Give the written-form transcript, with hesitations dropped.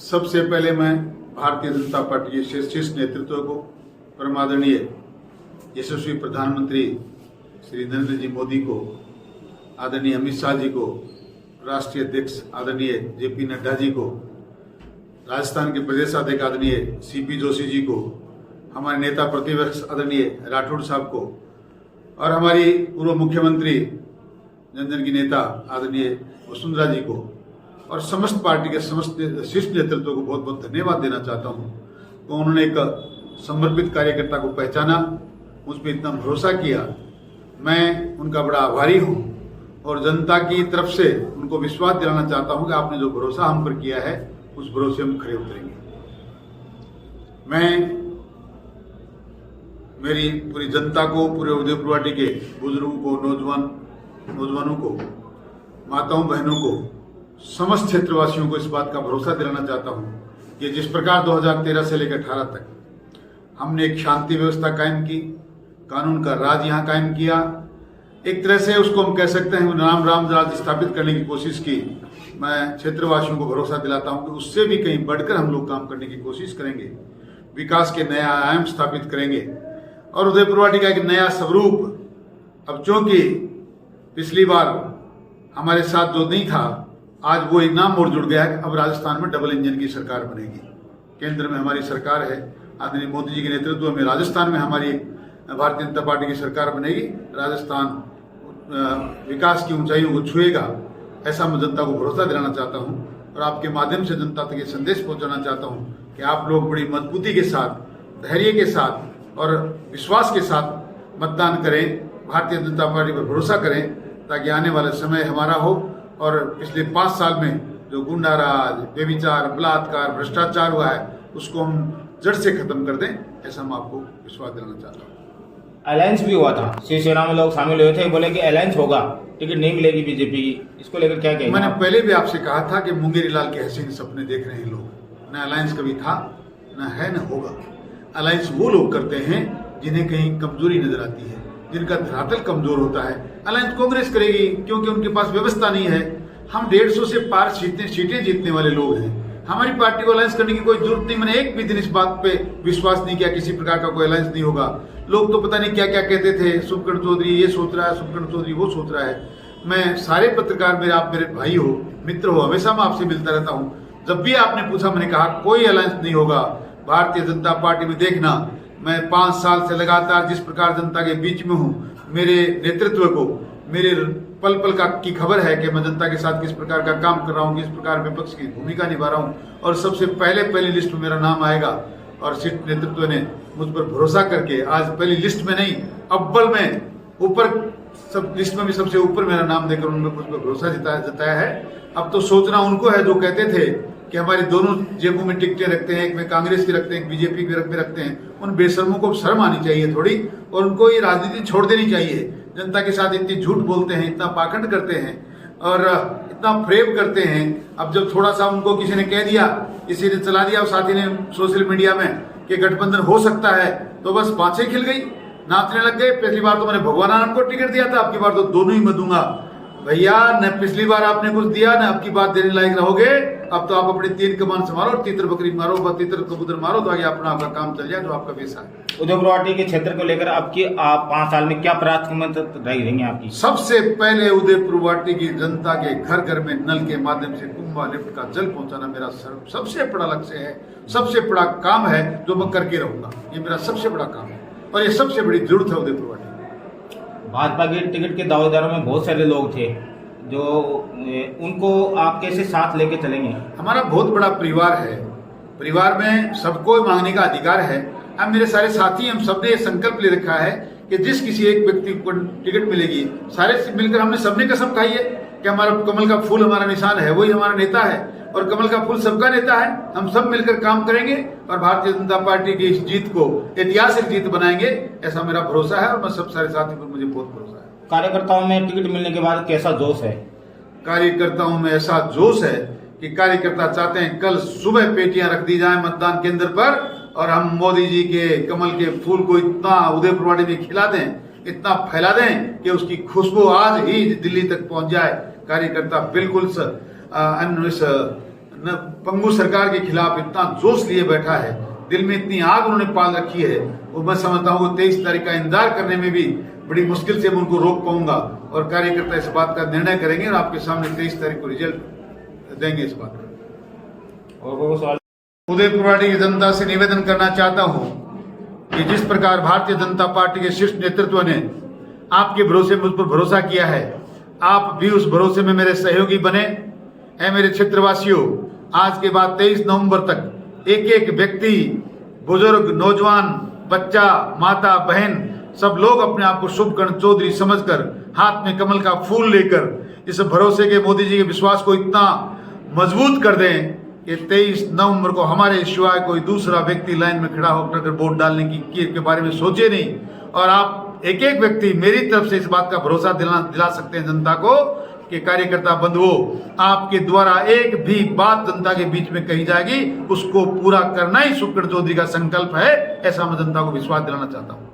सबसे पहले मैं भारतीय जनता पार्टी के शीर्ष नेतृत्व को, परम आदरणीय यशस्वी प्रधानमंत्री श्री नरेंद्र जी मोदी को, आदरणीय अमित शाह जी को, राष्ट्रीय अध्यक्ष आदरणीय जेपी नड्डा जी को, राजस्थान के प्रदेश अध्यक्ष आदरणीय सीपी जोशी जी को, हमारे नेता प्रतिपक्ष आदरणीय राठौड़ साहब को और हमारी पूर्व मुख्यमंत्री जनजन की नेता आदरणीय वसुंधरा जी को और समस्त पार्टी के समस्त शीर्ष नेतृत्व को बहुत बहुत धन्यवाद देना चाहता हूं। तो उन्होंने एक समर्पित कार्यकर्ता को पहचाना, मुझ पर इतना भरोसा किया, मैं उनका बड़ा आभारी हूं और जनता की तरफ से उनको विश्वास दिलाना चाहता हूं कि आपने जो भरोसा हम पर किया है उस भरोसे हम खड़े उतरेंगे। मैं मेरी पूरी जनता को, पूरे उदयपुर वाटी के बुजुर्गों को, नौजवानों को, माताओं बहनों को, समस्त क्षेत्रवासियों को इस बात का भरोसा दिलाना चाहता हूं कि जिस प्रकार 2013 से लेकर 18 तक हमने एक शांति व्यवस्था कायम की, कानून का राज यहां कायम किया, एक तरह से उसको हम कह सकते हैं राम राज स्थापित करने की कोशिश की। मैं क्षेत्रवासियों को भरोसा दिलाता हूं कि उससे भी कहीं बढ़कर हम लोग काम करने की कोशिश करेंगे, विकास के नया आयाम स्थापित करेंगे और उदयपुर वाटी का एक नया स्वरूप। अब चूंकि पिछली बार हमारे साथ जो नहीं था, आज वो एक नाम और जुड़ गया है। अब राजस्थान में डबल इंजन की सरकार बनेगी। केंद्र में हमारी सरकार है, आदरणीय मोदी जी के नेतृत्व में राजस्थान में हमारी भारतीय जनता पार्टी की सरकार बनेगी। राजस्थान विकास की ऊंचाइयों को छुएगा, ऐसा मैं जनता को भरोसा दिलाना चाहता हूं और आपके माध्यम से जनता तक ये संदेश पहुंचाना चाहता हूं कि आप लोग बड़ी मजबूती के साथ, धैर्य के साथ और विश्वास के साथ मतदान करें, भारतीय जनता पार्टी पर भरोसा करें, ताकि आने वाला समय हमारा हो और पिछले 5 साल में जो गुंडाराज, व्यभिचार, बलात्कार, भ्रष्टाचार हुआ है उसको हम जड़ से खत्म कर दें, ऐसा मैं आपको विश्वास दिलाना चाहता हूँ। अलायंस भी हुआ था, शिवसेना में लोग शामिल हुए थे, बोले कि अलायंस होगा, टिकट नहीं मिलेगी बीजेपी की, इसको लेकर क्या कहेंगे? मैंने पहले भी आपसे कहा था कि मुंगेरी लाल के हसीन सपने देख रहे हैं लोग। न अलायंस कभी था, न है, न होगा। अलायंस वो लोग करते हैं जिन्हें कहीं कमजोरी नजर आती है, जिनका धरातल कमजोर होता है। अलायंस कांग्रेस करेगी क्योंकि उनके पास व्यवस्था नहीं है। हम 150 से पार सीटें जीतने वाले लोग हैं। हमारी पार्टी को अलायंस करने की कोई जरूरत नहीं। मैंने एक भी दिन इस बात पे विश्वास नहीं किया किसी प्रकार का कोई अलायंस नहीं होगा। लोग तो पता नहीं क्या क्या कहते थे, शुभकर्ण चौधरी ये सोच रहा है, शुभकर्ण चौधरी वो सोच रहा है। मैं सारे पत्रकार आप मेरे भाई हो, मित्र हो, हमेशा मैं आपसे मिलता रहता हूँ। जब भी आपने पूछा मैंने कहा कोई अलायंस नहीं होगा। भारतीय जनता पार्टी में देखना, मैं 5 साल से लगातार जिस प्रकार जनता के बीच में हूँ, मेरे नेतृत्व को, मेरे पल पल की खबर है कि मैं जनता के साथ किस प्रकार का काम कर रहा हूँ, किस प्रकार विपक्ष की भूमिका निभा रहा हूँ और सबसे पहली लिस्ट में मेरा नाम आएगा। और शीर्ष नेतृत्व ने मुझ पर भरोसा करके आज पहली लिस्ट में नहीं, अव्वल में, ऊपर सब लिस्ट में भी सबसे ऊपर मेरा नाम देकर उन्होंने मुझ पर भरोसा जताया है। अब तो सोचना उनको है जो कहते थे कि हमारी दोनों जेबों में टिकटें रखते हैं, एक में कांग्रेस की रखते हैं, एक बीजेपी की रखते हैं। उन बेशर्मों को शर्म आनी चाहिए थोड़ी और उनको ये राजनीति छोड़ देनी चाहिए। जनता के साथ इतनी झूठ बोलते हैं, इतना पाखंड करते हैं और इतना फ्रेब करते हैं। अब जब थोड़ा सा उनको किसी ने कह दिया, किसी ने चला दिया और साथी ने सोशल मीडिया में कि गठबंधन हो सकता है, तो बस बाँछें खिल गई, नाचने लग गए। पिछली बार तो मैंने भगवान आनंद को टिकट दिया था, अब की बार तो दोनों ही मैं दूंगा। भैया न पिछली बार आपने कुछ दिया, न अब की बात देने लायक रहोगे। अब तो आप अपनी 3 कमान संभालो और तीतर बकरी मारो, तीतर कबूतर मारो, तो आगे अपना आपका काम चल जाए जो आपका पेशा है। उदयपुर वाटी के क्षेत्र को लेकर आप 5 साल में क्या प्राथमिकता रहेंगी आपकी? सबसे पहले उदयपुर वाटी की जनता के घर घर में नल के माध्यम से कुंभा लिफ्ट का जल पहुंचाना मेरा सबसे बड़ा लक्ष्य है, सबसे बड़ा काम है जो मैं करके रहूंगा। ये मेरा सबसे बड़ा काम है और ये सबसे बड़ी जरूरत है उदयपुर वाटी। भाजपा के टिकट के दावेदारों में बहुत सारे लोग थे, जो उनको आप कैसे साथ लेके चलेंगे? हमारा बहुत बड़ा परिवार है, परिवार में सबको मांगने का अधिकार है। हम मेरे सारे साथी, हम सबने संकल्प ले रखा है कि जिस किसी एक व्यक्ति को टिकट मिलेगी, सारे से मिलकर हमने सबने कसम खाई है कि हमारा कमल का फूल हमारा निशान है, वही हमारा नेता है और कमल का फूल सबका नेता है। हम सब मिलकर काम करेंगे और भारतीय जनता पार्टी की इस जीत को ऐतिहासिक जीत बनाएंगे, ऐसा मेरा भरोसा है और मैं सब सारे साथी पर मुझे बहुत भरोसा है। कार्यकर्ताओं में टिकट मिलने के बाद कैसा जोश है? कार्यकर्ताओं में ऐसा जोश है कि कार्यकर्ता चाहते हैं कल सुबह पेटियां रख दी जाए मतदान केंद्र पर और हम मोदी जी के कमल के फूल को इतना उदयपुर वाटी में खिला दें, इतना फैला दें कि उसकी खुशबू आज ही दिल्ली तक पहुंच जाए। कार्यकर्ता बिल्कुल इस न पंगु सरकार के खिलाफ इतना जोश लिए बैठा है, दिल में इतनी आग उन्होंने पाल रखी है, और मैं समझता हूँ 23 तारीख का इंतजार करने में भी बड़ी मुश्किल से मैं उनको रोक पाऊंगा, और कार्यकर्ता इस बात का निर्णय करेंगे और आपके सामने 23 तारीख को रिजल्ट देंगे इस बात का। और वो सवाल उदयपुर पार्टी की जनता से निवेदन करना चाहता हूं कि जिस प्रकार भारतीय जनता पार्टी के शीर्ष नेतृत्व ने आपके भरोसे मुझ पर भरोसा किया है, आप भी उस भरोसे में मेरे सहयोगी बने। ऐ मेरे क्षेत्रवासियों, आज के बाद 23 नवंबर तक एक एक व्यक्ति, बुजुर्ग, नौजवान, बच्चा, माता, बहन, सब लोग अपने आप को शुभकर्ण चौधरी समझकर हाथ में कमल का फूल लेकर इस भरोसे के मोदी जी के विश्वास को इतना मजबूत कर दें कि 23 नवंबर को हमारे सिवाय कोई दूसरा व्यक्ति लाइन में खड़ा होकर वोट डालने के बारे में सोचे नहीं। और आप एक एक व्यक्ति मेरी तरफ से इस बात का भरोसा दिला सकते हैं जनता को कि कार्यकर्ता बंधुओं, आपके द्वारा एक भी बात जनता के बीच में कही जाएगी, उसको पूरा करना ही शुभकर्ण चौधरी का संकल्प है। ऐसा मैं जनता को विश्वास दिलाना चाहता हूं।